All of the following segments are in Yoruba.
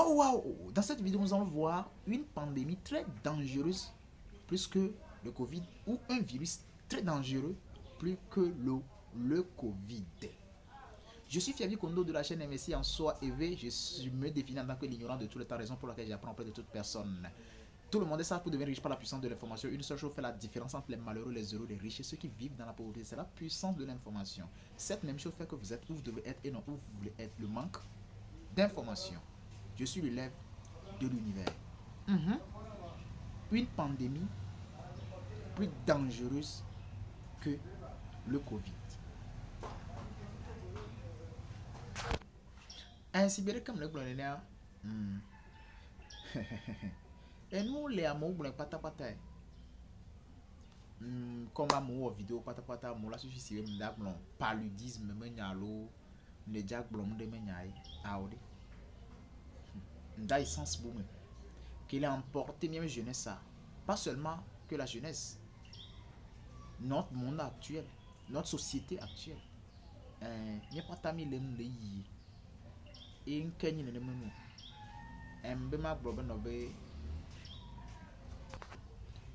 Waouh, waouh! Dans cette vidéo, nous allons voir une pandémie très dangereuse, plus que le Covid, ou un virus très dangereux, plus que le Covid. Je suis Fiabi Kondo de la chaîne MSI en soi EV. Je me définis en tant que l'ignorant de tous les temps, raison pour laquelle j'apprends auprès de toute personne. Tout le monde est ça pour devenir riche par la puissance de l'information. Une seule chose fait la différence entre les malheureux, les heureux, les riches et ceux qui vivent dans la pauvreté. C'est la puissance de l'information. Cette même chose fait que vous êtes où vous devez être et non où vous voulez être. Le manque d'information. Je suis l'élève de l'univers. Une pandémie plus dangereuse que le Covid. Ainsi bien comme le colonel. Et nous les amours blanc pata pata. Comme à mon vidéo pata pata mon la suffit si me da blanc paludisme me nyalo ne jack blanc de me nyai audi. Nda essence boum. Qu'il a emporté même jeunesse ça. Pas seulement que la jeunesse. Notre monde actuel, notre société actuelle. N'y a pas tami le yi. Et un kenyi ne menu. Be ma blobe no be.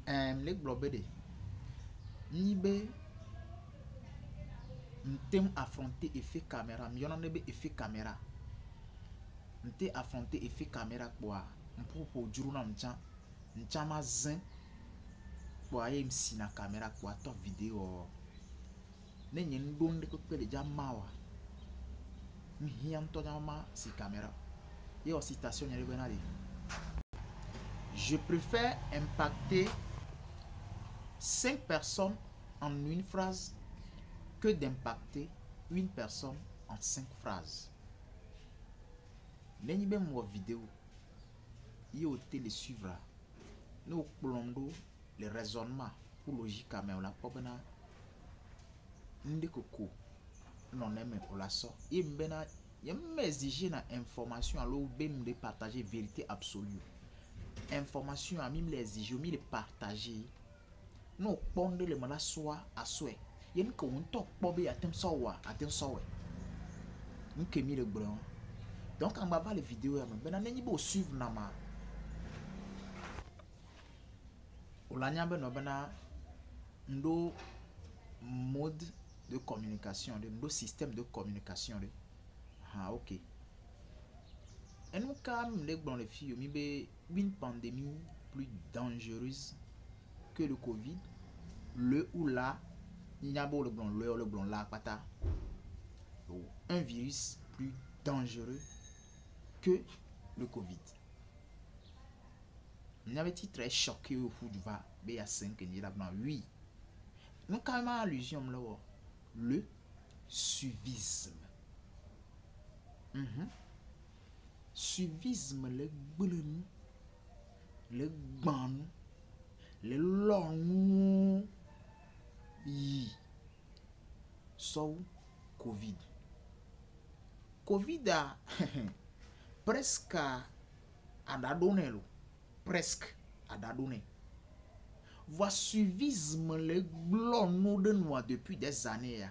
Le blobe de. Ni be. M'tem affronter effet caméra. M'yona ne be effet caméra. M'te affronter effet caméra quoi. M'popo juru na m'chan. M'chan ma zin. Kwa ye m'si na caméra quoi. Top vidéo. Ne nyen donde ko pele ja mawa. M'hiam to ma si caméra. Et aussi citation y a je préfère impacter 5 personnes en une phrase que d'impacter une personne en 5 phrases. N'ayez bien mon vidéo. Il y a les suivre. Nous plombons les raisonnements pour logique mais on la pas bena. Ndekoko non aime on la sort. Et bena il m'exiger na information alors ben de partager vérité absolue. Information à mime les exiger, mi les partager. Non pondre le mala soit à souhait. Yen ko on top bobe atem sowa, atem sowe. N'ke mi le blanc. Donc on va voir les vidéos ya ben na ni bo suivre na ma. Olanya ben no bena ndo mode de communication, ndo système de communication. Ah OK. Et nous, quand même, les filles, il y a une pandémie plus dangereuse que le Covid. Le ou là, il y a le blanc, là, pata. Un virus plus dangereux que le Covid. Il y avait été très choqué au fou du va, il y a 5 ans, il y a 8. Nous, quand même, allusion là, le suivisme. Suivisme le bleu le ban le long yi so Covid a presque à dadonner presque à dadonner voit suivisme le blanc de nous depuis des années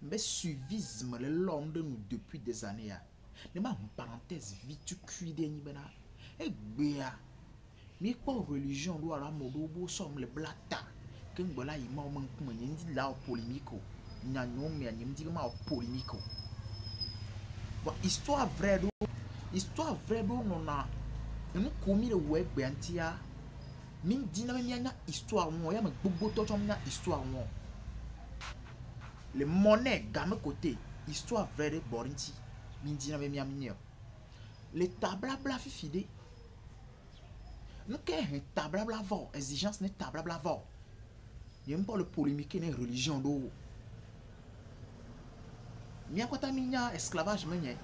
mais suivisme le long de nous depuis des années ne ma parenthèse vite cuidé ni bena e gbea mi pas religion do ala modo bo som le blata que ngola yi ma man kuma ni ndi la polémique nya nyom ya nyim di ma polémique wa histoire vraie do non na nous commis le web antia min di na mi nya histoire mo ya ma gbogbo to chom nya histoire mo le monnaie game côté histoire vraie de borinti Mindina me miamnio. Les tablabla fifide. Nous qu'un tablabla vent, exigence n'est tablabla vent. Il n'y a pas le polémique n'est religion d'eau. Mia quoi ta minya esclavage menye.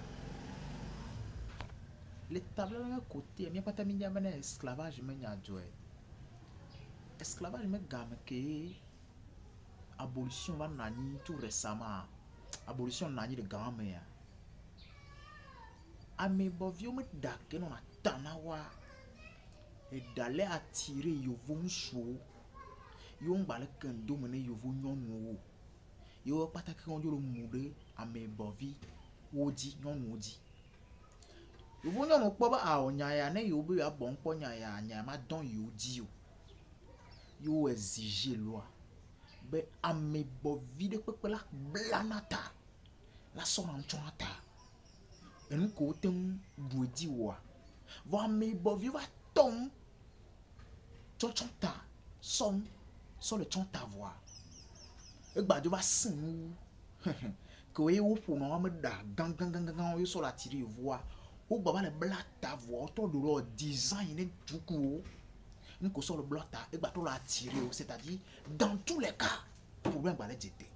Les tablabla côté, mia quoi ta minya mena esclavage menya joie. Esclavage me gamme que abolition va nani tout récemment. Abolition nani de gamme ya. Ame bovio me dake non atanawa et d'aller attirer yovo show yo ngbale kendo mene yovo nyonu yo pataki on yo mude ame bovi wodi nyonu wodi Yo vo nyon kpo ba a onya ya ne yo be ya bon kpo nya ma don yo di yo exiger loi be amebo vide pepe la blanata la son anchonata en ko tem buedi wa va amebo viva tom chonta son le chonta voix e gbajo va sin que ye wo pour no me da gang yo sur la tirer voix ou baba le blata voix autour de leur design et tout coup nous que sur le blata et bateau la tirer c'est-à-dire dans tous les cas problème va les jeter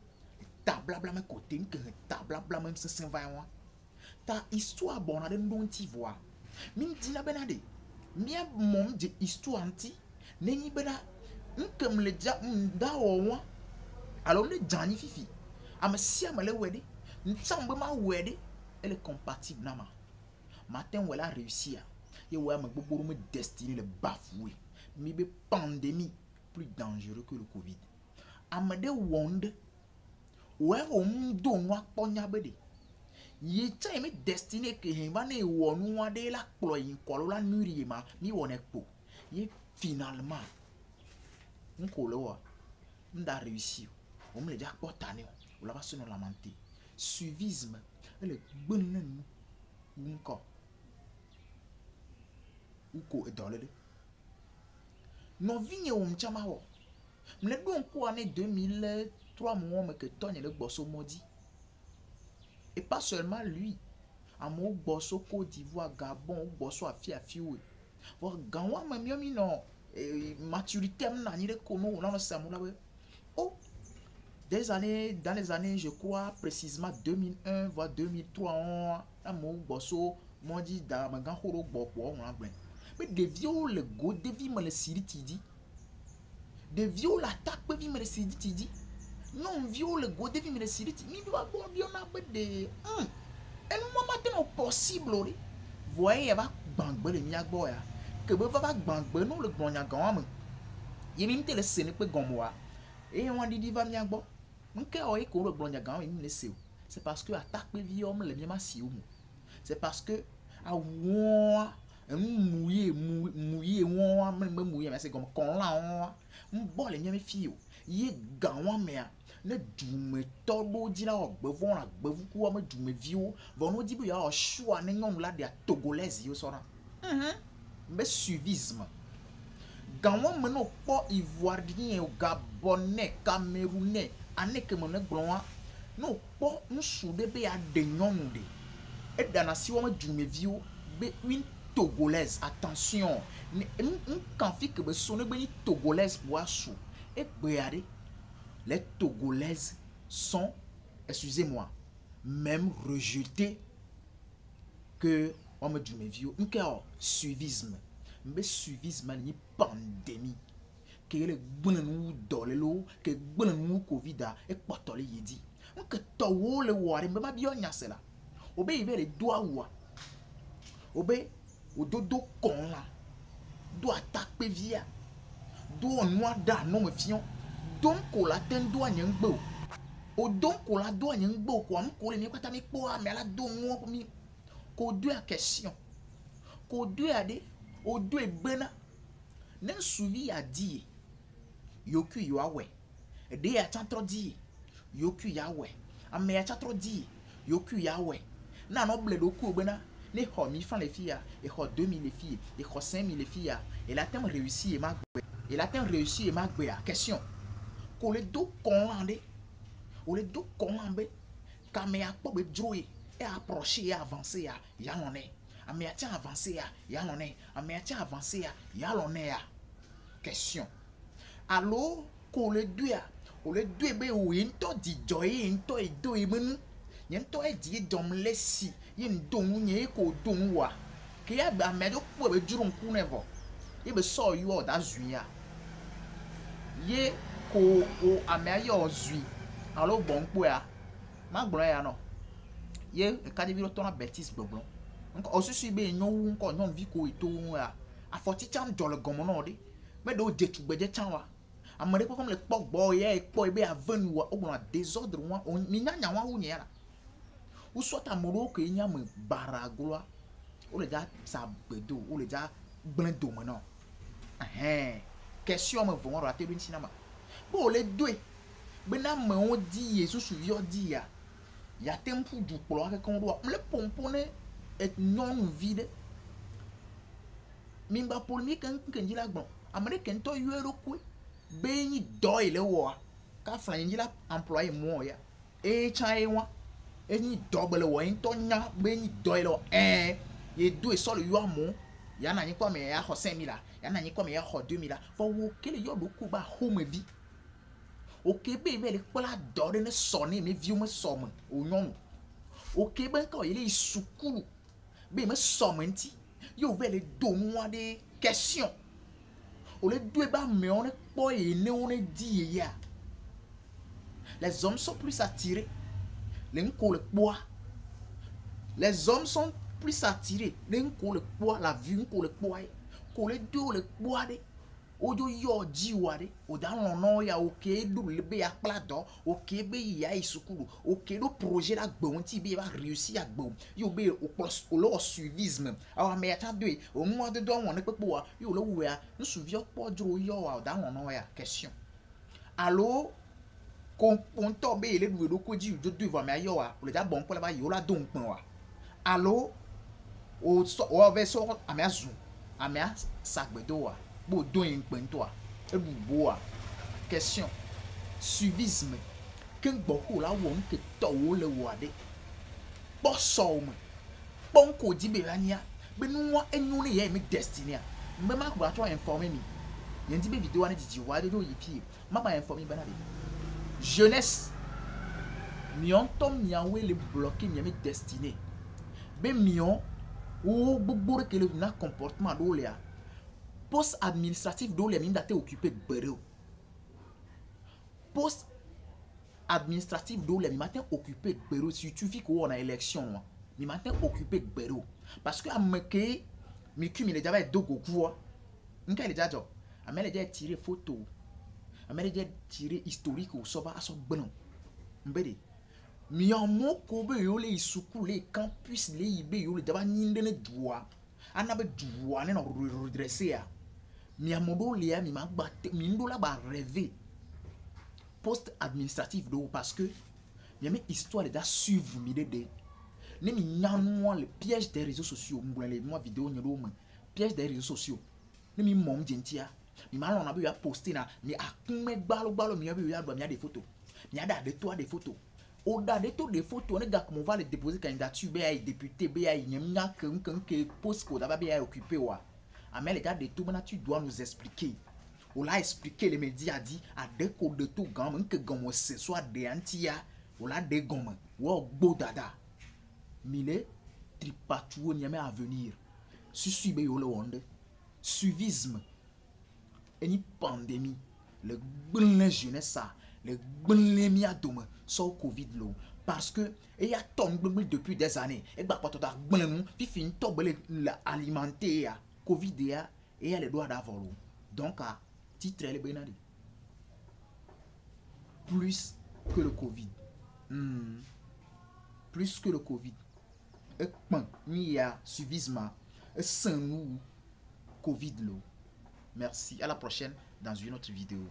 ta blabla même côté que ta blabla même se s'invaillant ta histoire bonne de non ti voix min dit la benade mien mom de histoire anti neni bena comme le ja da o alors le jani fifi am si am le wede nsambe ma wede elle est compatible nama matin où elle a réussi et où elle me destiné le bafoué mi be pandémie plus dangereux que le Covid amade wonde où on do wa ponya bede ye cha me destiné que hemba ne wonu wa de la ployin kolola nuri ma mi won ekpo ye finalement nkolo nda réussi on me le déjà portané on la va se lamenter suivisme elle est bonne encore uko edolede no vigne o mchama ho mle don ko année 2003 mo me que tonne le bosso modi et pas seulement lui amo bosso Côte d'Ivoire Gabon bosso afi oui voir ganwa me mi no maturité na ni le kono na no samula we oh dans les années je crois précisément 2001 voire 2003 on amo bosso modi da magan horo gbopo on la mais des viols le go de vie me le siri tidi des viols attaque pe vie me le siri tidi non viol le go de vie me le siri tidi mi doit bon bien na de et moi maintenant possible ori voyez va bangbe le mi agbo ya que be va bangbe non le gbonya gan am ye mi te le sene pe gomwa et on dit va mi agbo nke o e ko le gbonya gan mi le se c'est parce que attaque pe vie homme le mi ma si o c'est parce que a won mouillé won me mouillé mais c'est comme kon la on bol nyame fio ye ganwa me ne dume todo dila ogbevon agbevu ku me dume vio vono di bu ya o choix ne nyom la de togolaise yo sona mais suivisme ganwa me no po ivoirien o gabonais camerounais aneke me ne glonwa no po nsude be ya de nyonu de et dana si wo me dume vio be une togolaise attention quand fi que be sonne be togolaise boasu et regardez les togolaises sont excusez-moi même rejetées que on me dit mes vieux encore suivisme mais suivisme ni pandémie que le bonnou dolelo que bonnou covid et potole yedi on que to le wari me ma bio nya cela obe ibe le doa wa obe ododo kon la do attaque pe via do noa da no me fion donc ko la ten do anyangbo o donc ko la do anyangbo ko am ko le mi kwata mi po a me la do won mi ko do a question ko do a de o do e bena ne suivi a di yoku yo awe e de a chantro di yoku ya we a me a chantro di yoku ya we na no ble do ku bena les 1000 francs les filles et 2000 les filles et 5000 les filles et la thème réussi et ma et la thème réussi et ma question ko le do konlande o le do konlambe ka me a po be droit et approcher et avancer ya loné a me a ti avancer ya loné a me a ti avancer ya loné ya question allo ko le do ya o le do be o into di joy into e do e menu yento e di dom lesi yin donu nye ko donu wa ke ya ba me do po be juru nku nevo ye be so you o da zuya ye ko o ame yo zui alo bon po ya ma gboro ya no ye ka de bi to na betis gbogbo nko osusu be nyon wu nko nyon vi ko ito ya afoti chan jole gomo no de me do je tugbeje chan wa amare ko comme le pogbo ye po be avenu wa o na désordre wa mi nya nya wa wu nya la ou soit amoro que nyam baragloa ou le déjà ça bedo ou le déjà blanc dominant question me vont rater d'une cinéma bon les deux bena me on dit Jésus suivio dit ya tempo du polo que qu'on doit le pomponner et non vide mimba polmi kan jila gbon amade kento yuero ku beni doile wo ka flan jila employé mo ya e chai wa eni double wo into nya beni doile ye do e so le yo mo ya na nyi kwa me ya ho 5000 la ya na nyi kwa me ya ho 2000 la fo wo kele yo do ku ba home vi ok be le kpla do de ne so ne me vi o me so mo onyon ok ben ka ile isukulu be me so mo nti yo ve le do moi des questions o le do ba me on po e ne on dit ya les hommes sont plus attirés les nko le poids les hommes sont plus attirés les nko le poids la vue nko le poids ko le do le poids de ojo yo ji wade o da no ya oke do le be akpla do oke be ya isukulu oke do projet la gbon ti be ba réussir à gbon yo be o plus o lo suivisme awa me ta do o mo de do won pepo wa yo lo we a no suivi opo dro yo wa o da no ya question allo kon to be le do ko ji jo do va me yo wa o le da bon ko la ba yo la don pon wa allo o so o ve so ame azu ame sagbedo wa bo don yin pen to a e bu bo a question suivisme ken gbo ko la won ke to wo le wo ade bo so mo bon ko di be ania be nu wa enyu ne ye me destiny a me ma ko to informer mi yen di be video ani di wa de do yi pi ma ba informer ba na be jeunesse mion tom nya we le bloquer mi me destiny be mion o gbogbo ke le na comportement do le a poste administratif do les mines date occupé de bureau poste administratif do les matin occupé de bureau si tu vis qu'on a élection mi matin occupé de bureau parce que ameke mi cumule déjà do goku nka le jajo amele déjà tirer photo amele déjà tirer historique ou soba aso gbono mbede mi en moko be yo le isuku le campus le ibe yo le daba nyinde ne doa anabe doa ne no redresser a mi amodo lia mi ma batte mi ndo la ba rêver poste administratif do parce que miame histoire déjà suivre mi de ne mi nyano le piège des réseaux sociaux mbule moi vidéo nyelo mo piège des réseaux sociaux ne mi mom jentia mi ma lona be ya poster na mi akume gbalo mi abi ya do mi a des photos mi a des photos au-delà de toutes les photos on est gars comment va le déposer candidature be député be ya nyamnya que poste ko da ba be ya occupé wa. Mais les gars de tout, tu dois nous expliquer. On l'a expliqué, les médias dit à des codes de tout gamin que gamin ce soit des antia, on l'a des gamin, ou beau dada. Mille tripatouo n'y a à venir. Suibe yo le wonde, suivisme, une pandémie, le bon jeunesse ça, le bon mi a dome, so Covid lo. Parce que il y a tant depuis des années, et bah pas tout à bon, puis fin to alimenter Covid et les doigts d'avoir. Donc, à titre, elle est bien plus que le Covid. Plus que le Covid. Et quand il y a suivisme, sans nous, Covid. Merci. À la prochaine dans une autre vidéo.